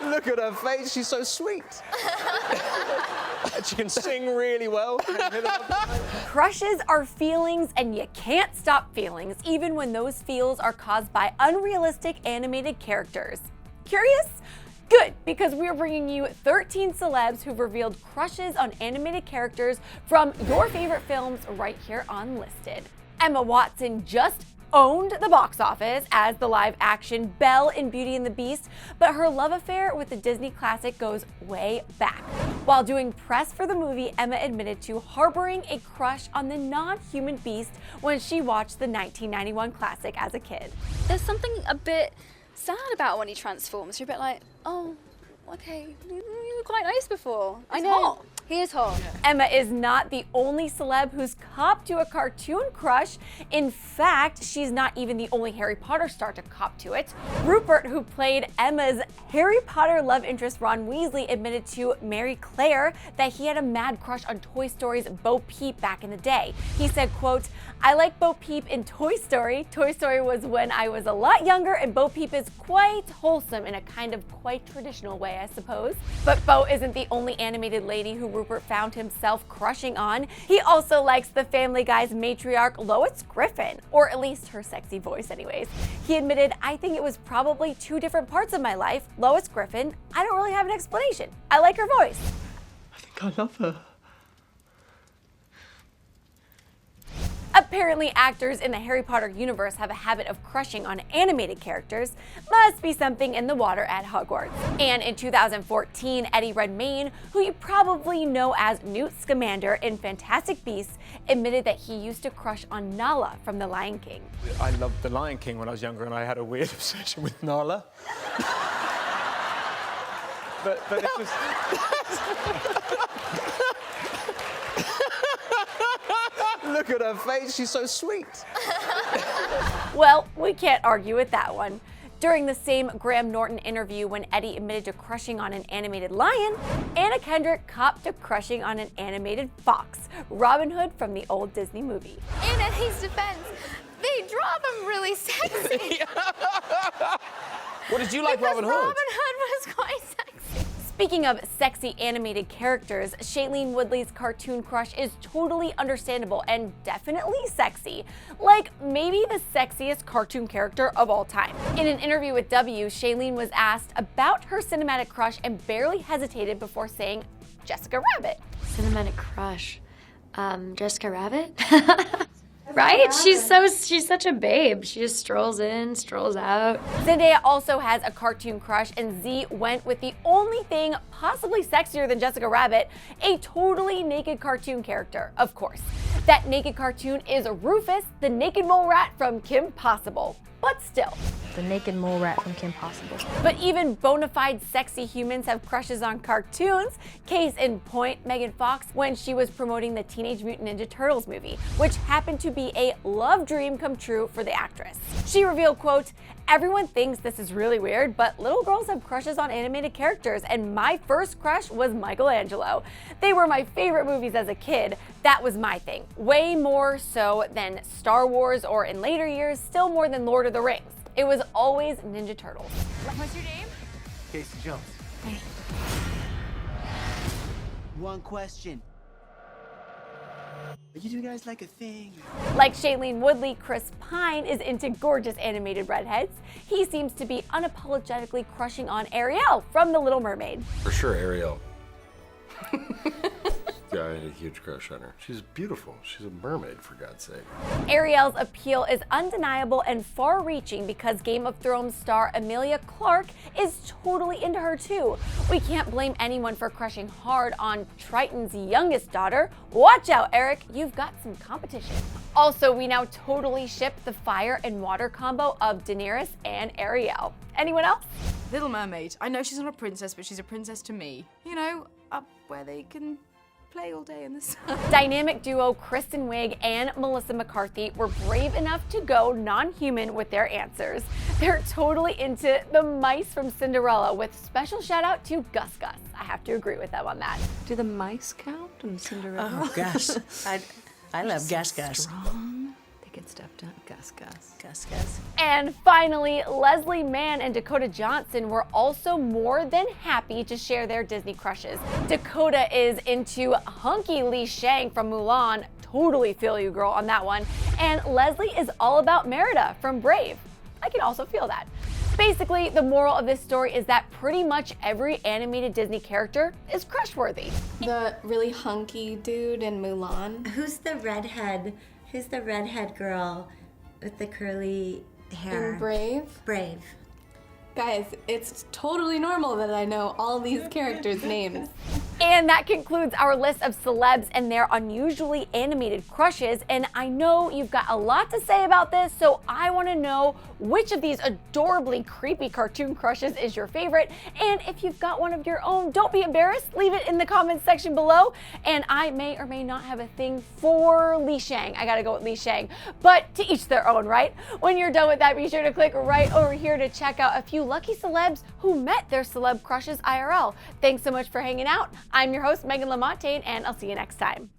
Look at her face, she's so sweet. And she can sing really well. Crushes are feelings, and you can't stop feelings, even when those feels are caused by unrealistic animated characters. Curious? Good, because we're bringing you 13 celebs who've revealed crushes on animated characters from your favorite films right here on Listed. Emma Watson just owned the box office as the live-action Belle in Beauty and the Beast, but her love affair with the Disney classic goes way back. While doing press for the movie, Emma admitted to harboring a crush on the non-human Beast when she watched the 1991 classic as a kid. There's something a bit sad about when he transforms. You're a bit like, oh, okay, you were quite nice before. I know. Hot. He is hot. Emma is not the only celeb who's copped to a cartoon crush. In fact, she's not even the only Harry Potter star to cop to it. Rupert, who played Emma's Harry Potter love interest Ron Weasley, admitted to Mary Claire that he had a mad crush on Toy Story's Bo Peep back in the day. He said, quote, "I like Bo Peep in Toy Story. Toy Story was when I was a lot younger, and Bo Peep is quite wholesome in a kind of quite traditional way, I suppose." But Bo isn't the only animated lady who Rupert found himself crushing on. He also likes the Family Guy's matriarch Lois Griffin, or at least her sexy voice anyways. He admitted, "I think it was probably two different parts of my life. Lois Griffin, I don't really have an explanation. I like her voice." I think I love her. Apparently, actors in the Harry Potter universe have a habit of crushing on animated characters. Must be something in the water at Hogwarts. And in 2014, Eddie Redmayne, who you probably know as Newt Scamander in Fantastic Beasts, admitted that he used to crush on Nala from The Lion King. I loved The Lion King when I was younger, and I had a weird obsession with Nala. but it was... Look at her face, she's so sweet. Well, we can't argue with that one. During the same Graham Norton interview when Eddie admitted to crushing on an animated lion, Anna Kendrick copped to crushing on an animated fox, Robin Hood from the old Disney movie. In Eddie's defense, they draw them really sexy. What did you like, Robin Hood? Robin Hood was quite sexy. Speaking of sexy animated characters, Shailene Woodley's cartoon crush is totally understandable and definitely sexy. Like, maybe the sexiest cartoon character of all time. In an interview with W, Shailene was asked about her cinematic crush and barely hesitated before saying Jessica Rabbit. Cinematic crush. Jessica Rabbit? Right? She's such a babe. She just strolls in, strolls out. Zendaya also has a cartoon crush, and Z went with the only thing possibly sexier than Jessica Rabbit, a totally naked cartoon character, of course. That naked cartoon is Rufus, the naked mole rat from Kim Possible. But still. The naked mole rat from Kim Possible. But even bona fide sexy humans have crushes on cartoons. Case in point, Megan Fox when she was promoting the Teenage Mutant Ninja Turtles movie, which happened to be a love dream come true for the actress. She revealed, quote, "Everyone thinks this is really weird, but little girls have crushes on animated characters, and my first crush was Michelangelo. They were my favorite movies as a kid. That was my thing. Way more so than Star Wars, or in later years, still more than Lord of the Rings. It was always Ninja Turtles." What's your name? Casey Jones. Hey. One question. Are you two guys like a thing? Like Shailene Woodley, Chris Pine is into gorgeous animated redheads. He seems to be unapologetically crushing on Ariel from The Little Mermaid. For sure, Ariel. Yeah, I had a huge crush on her. She's beautiful. She's a mermaid, for God's sake. Ariel's appeal is undeniable and far-reaching because Game of Thrones star Emilia Clarke is totally into her too. We can't blame anyone for crushing hard on Triton's youngest daughter. Watch out, Eric, you've got some competition. Also, we now totally ship the fire and water combo of Daenerys and Ariel. Anyone else? Little Mermaid. I know she's not a princess, but she's a princess to me. You know, up where they can play all day in the sun. Dynamic duo Kristen Wiig and Melissa McCarthy were brave enough to go non-human with their answers. They're totally into the mice from Cinderella, with special shout out to Gus Gus. I have to agree with them on that. Do the mice count in Cinderella? Oh, gosh. I love Gus Gus. Strong. They get step down. Gus. And finally, Leslie Mann and Dakota Johnson were also more than happy to share their Disney crushes. Dakota is into hunky Li Shang from Mulan. Totally feel you, girl, on that one. And Leslie is all about Merida from Brave. I can also feel that. Basically, the moral of this story is that pretty much every animated Disney character is crush-worthy. The really hunky dude in Mulan. Who's the redhead? Who's the redhead girl with the curly hair? In Brave? Brave. Guys, it's totally normal that I know all these characters' names. And that concludes our list of celebs and their unusually animated crushes. And I know you've got a lot to say about this, so I want to know which of these adorably creepy cartoon crushes is your favorite. And if you've got one of your own, don't be embarrassed. Leave it in the comments section below. And I may or may not have a thing for Li Shang. I gotta go with Li Shang. But to each their own, right? When you're done with that, be sure to click right over here to check out a few lucky celebs who met their celeb crushes IRL. Thanks so much for hanging out. I'm your host, Megan LaMontagne, and I'll see you next time.